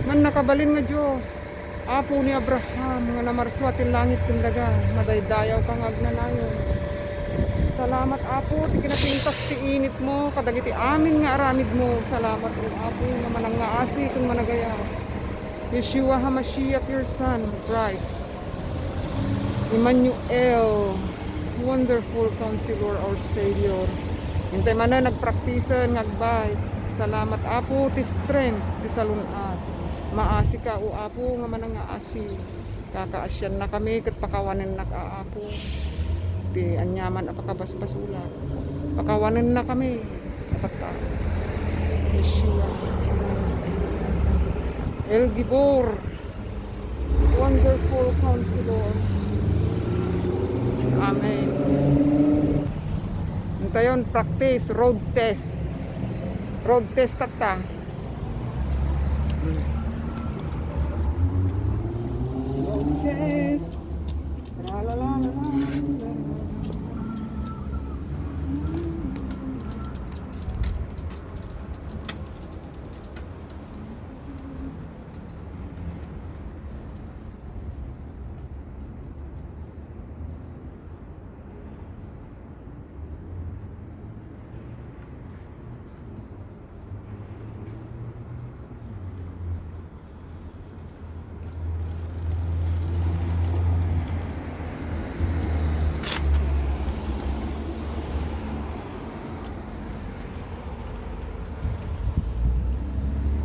Man nakabalin nga Diyos, apo ni Abraham, nga namarswatin langit kundaga, madaydayaw kang agnanayon. Salamat apo, ti kinapintas ti init mo, kadagiti amin nga aramid mo. Salamat o apo, nga manang nga asi kung managaya. Yeshua HaMashiach, your son, Christ. Emmanuel, wonderful counselor, our Savior. Hintay man na nagpraktisan, ngagbay. Salamat apo, ti strength, ti salunat. Maasi ka o apo, nga manang nga asi. Kakaasyan na kami, kat pakawanan na ka apo. Ti anyaman apakabasbasula. Pakawanan na kami. Katata. Yeshua. El Gibor. Wonderful counselor. Amen. Hintayon, practice, road test. Road test tata.